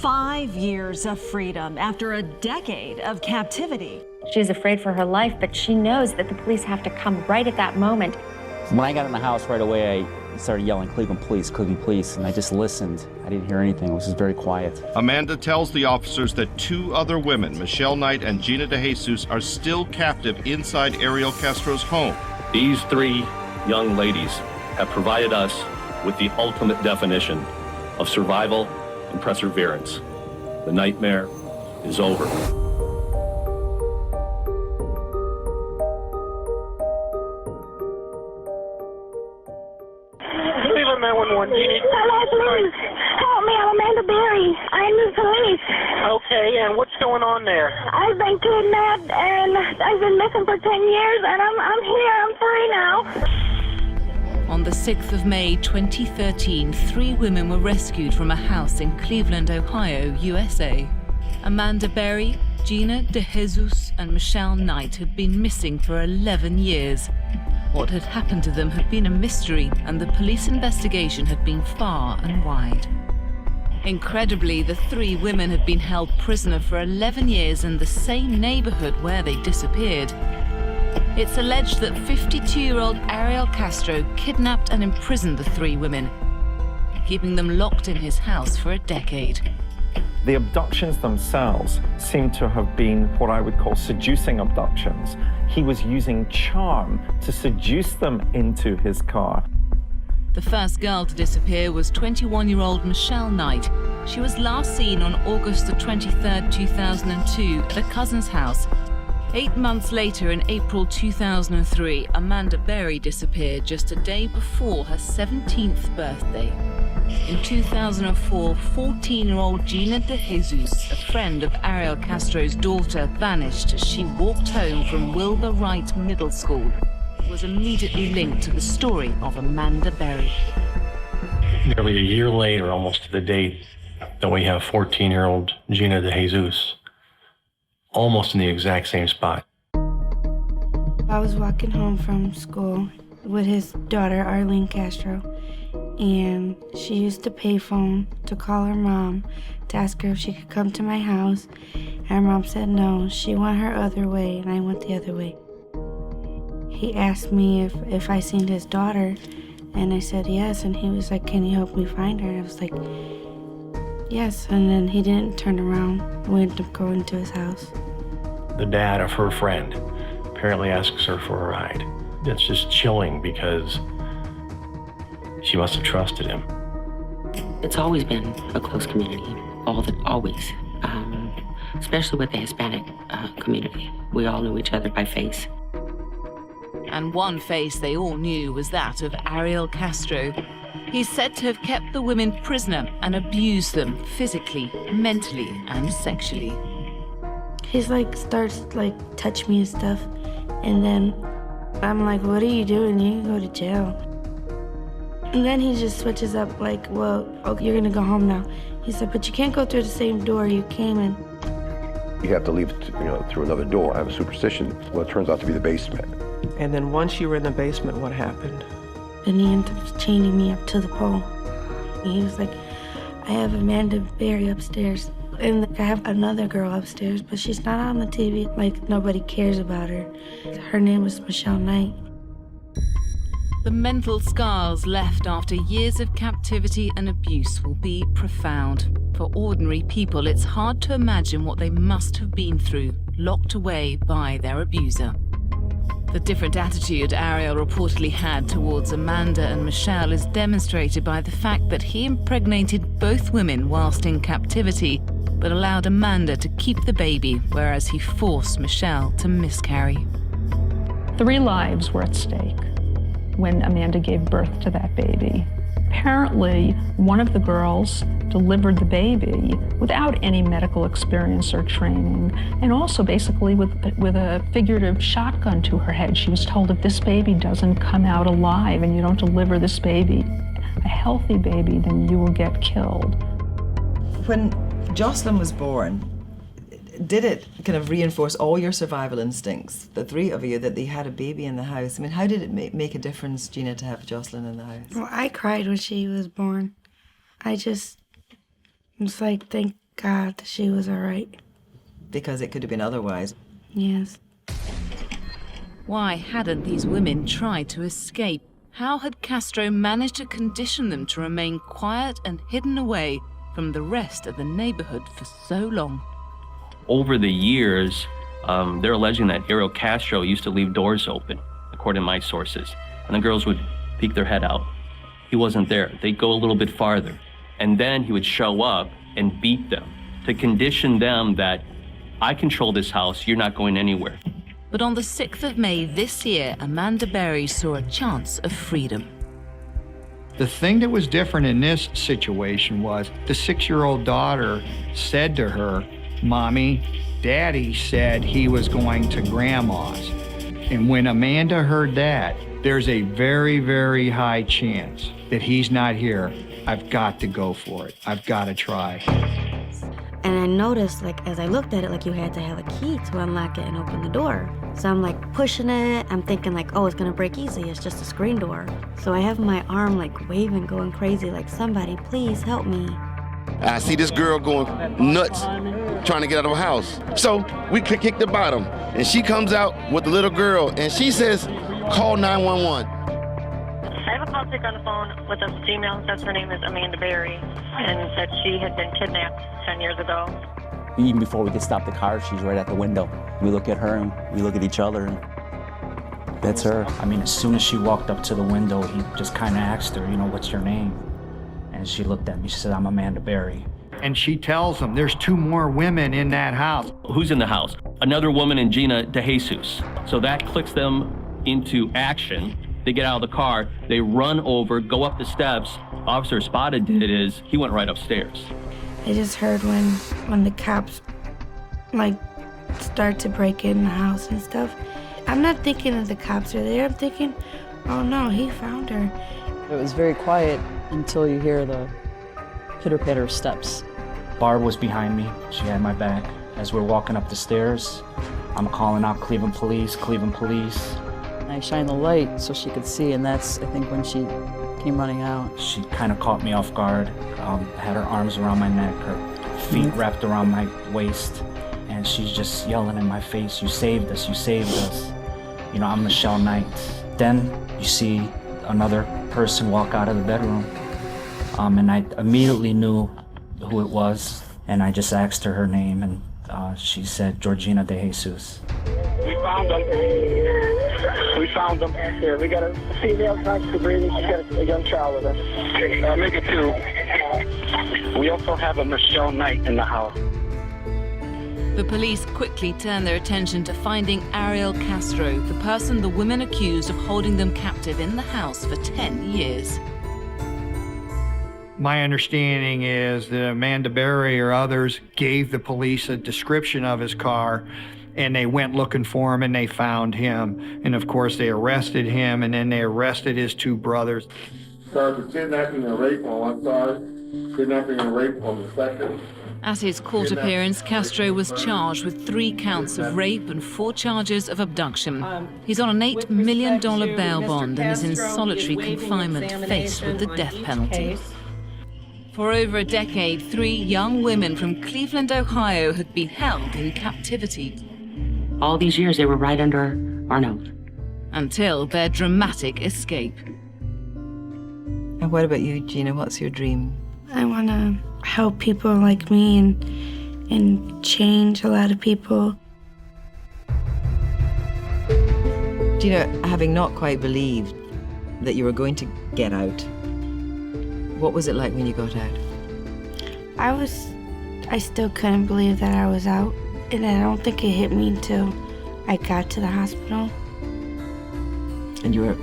5 years of freedom after a decade of captivity. She's afraid for her life, but she knows that the police have to come right at that moment. When I got in the house right away, I started yelling, Cleveland police, and I just listened. I didn't hear anything. It was just very quiet. Amanda tells the officers that 2 other women, Michelle Knight and Gina DeJesus, are still captive inside Ariel Castro's home. These 3 young ladies have provided us with the ultimate definition of survival and perseverance. The nightmare is over. Cleveland 911, Jeannie. Hello, please. Help me, I'm Amanda Berry. I need police. Okay, and what's going on there? I've been kidnapped and I've been missing for 10 years and I'm here, I'm free now. On the 6th of May 2013, 3 women were rescued from a house in Cleveland, Ohio, USA. Amanda Berry, Gina DeJesus, and Michelle Knight had been missing for 11 years. What had happened to them had been a mystery, and the police investigation had been far and wide. Incredibly, the 3 women had been held prisoner for 11 years in the same neighborhood where they disappeared. It's alleged that 52-year-old Ariel Castro kidnapped and imprisoned the 3 women, keeping them locked in his house for a decade. The abductions themselves seem to have been what I would call seducing abductions. He was using charm to seduce them into his car. The first girl to disappear was 21-year-old Michelle Knight. She was last seen on August the 23rd, 2002 at a cousin's house. 8 months later, in April 2003, Amanda Berry disappeared just a day before her 17th birthday. In 2004, 14-year-old Gina DeJesus, a friend of Ariel Castro's daughter, vanished as she walked home from Wilbur Wright Middle School. It was immediately linked to the story of Amanda Berry. Nearly a year later, almost to the date, that we have 14-year-old Gina DeJesus, almost in the exact same spot. I was walking home from school with his daughter, Arlene Castro, and she used the payphone to call her mom to ask her if she could come to my house. And her mom said no, she went her other way, and I went the other way. He asked me if I seen his daughter, and I said yes, and he was like, can you help me find her? I was like, yes, and then he didn't turn around. We ended up going to his house. The dad of her friend apparently asks her for a ride. That's just chilling because she must have trusted him. It's always been a close community, always, especially with the Hispanic community. We all knew each other by face. And one face they all knew was that of Ariel Castro. He's said to have kept the women prisoner and abused them physically, mentally, and sexually. He's like, starts like touch me and stuff, and then I'm like, what are you doing? You can go to jail. And then he just switches up like, well, okay, you're gonna go home now. He said, but you can't go through the same door you came in. You have to leave, through another door. I have a superstition. Well, it turns out to be the basement. And then once you were in the basement, what happened? Then he ended up chaining me up to the pole. He was like, I have Amanda Berry upstairs, and I have another girl upstairs, but she's not on the TV. Like, nobody cares about her. Her name was Michelle Knight. The mental scars left after years of captivity and abuse will be profound. For ordinary people, it's hard to imagine what they must have been through, locked away by their abuser. The different attitude Ariel reportedly had towards Amanda and Michelle is demonstrated by the fact that he impregnated both women whilst in captivity, but allowed Amanda to keep the baby, whereas he forced Michelle to miscarry. 3 lives were at stake when Amanda gave birth to that baby. Apparently, one of the girls delivered the baby without any medical experience or training, and also basically with a figurative shotgun to her head. She was told, if this baby doesn't come out alive and you don't deliver this baby, a healthy baby, then you will get killed. When Jocelyn was born, did it kind of reinforce all your survival instincts, the 3 of you, that they had a baby in the house? I mean, how did it make a difference, Gina, to have Jocelyn in the house? Well, I cried when she was born. I just was like, thank God that she was all right. Because it could have been otherwise. Yes. Why hadn't these women tried to escape? How had Castro managed to condition them to remain quiet and hidden away from the rest of the neighborhood for so long? Over the years, they're alleging that Ariel Castro used to leave doors open, according to my sources, and the girls would peek their head out. He wasn't there. They'd go a little bit farther, and then he would show up and beat them to condition them that I control this house, you're not going anywhere. But on the 6th of May this year, Amanda Berry saw a chance of freedom. The thing that was different in this situation was the 6-year-old daughter said to her, "Mommy, Daddy said he was going to Grandma's." And when Amanda heard that, there's a very, very high chance that he's not here. I've got to go for it. I've got to try. And I noticed, like, as I looked at it, like you had to have a key to unlock it and open the door. So I'm like pushing it. I'm thinking like, oh, it's gonna break easy. It's just a screen door. So I have my arm like waving, going crazy, like, somebody please help me. I see this girl going nuts, trying to get out of her house. So we kick the bottom, and she comes out with the little girl, and she says, "Call 911." I have a call taker on the phone with a female, says her name is Amanda Berry, and said she had been kidnapped 10 years ago. Even before we could stop the car, she's right at the window. We look at her and we look at each other, and that's her. I mean, as soon as she walked up to the window, he just kind of asked her, you know, "What's your name?" And she looked at me, she said, "I'm Amanda Berry." And she tells him there's 2 more women in that house. Who's in the house? Another woman in Gina DeJesus. So that clicks them into action. They get out of the car, they run over, go up the steps. Officer Spotted did is, he went right upstairs. I just heard when the cops, like, start to break in the house and stuff. I'm not thinking that the cops are there. I'm thinking, oh no, he found her. It was very quiet until you hear the pitter-patter steps. Barb was behind me. She had my back. As we're walking up the stairs, I'm calling out Cleveland police, Cleveland police. I shined the light so she could see, and that's, I think, when she came running out. She kind of caught me off guard, had her arms around my neck, her feet wrapped around my waist, and she's just yelling in my face, "You saved us, you saved us." You know, I'm Michelle Knight. Then you see another person walk out of the bedroom, and I immediately knew who it was, and I just asked her name, and she said Gina DeJesus. We found them. We found them. Here, we got a female conscious breathing. She's got a young child with us. Make it 2. We also have a Michelle Knight in the house. The police quickly turned their attention to finding Ariel Castro, the person the women accused of holding them captive in the house for 10 years. My understanding is that Amanda Berry or others gave the police a description of his car, and they went looking for him and they found him. And of course they arrested him, and then they arrested his 2 brothers. Charged with kidnapping and rape on one side, kidnapping and rape on the second. At his court appearance, Castro was charged with 3 counts of rape and 4 charges of abduction. He's on an $8 million bail bond and is in solitary confinement, faced with the death penalty. For over a decade, 3 young women from Cleveland, Ohio had been held in captivity. All these years, they were right under our nose. Until their dramatic escape. And what about you, Gina? What's your dream? I want to help people like me and change a lot of people. Gina, having not quite believed that you were going to get out, what was it like when you got out? I still couldn't believe that I was out, and I don't think it hit me until I got to the hospital. And you were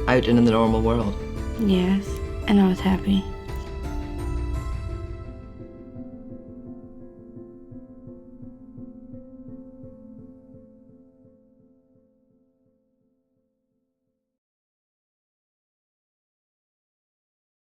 out in the normal world? Yes, and I was happy.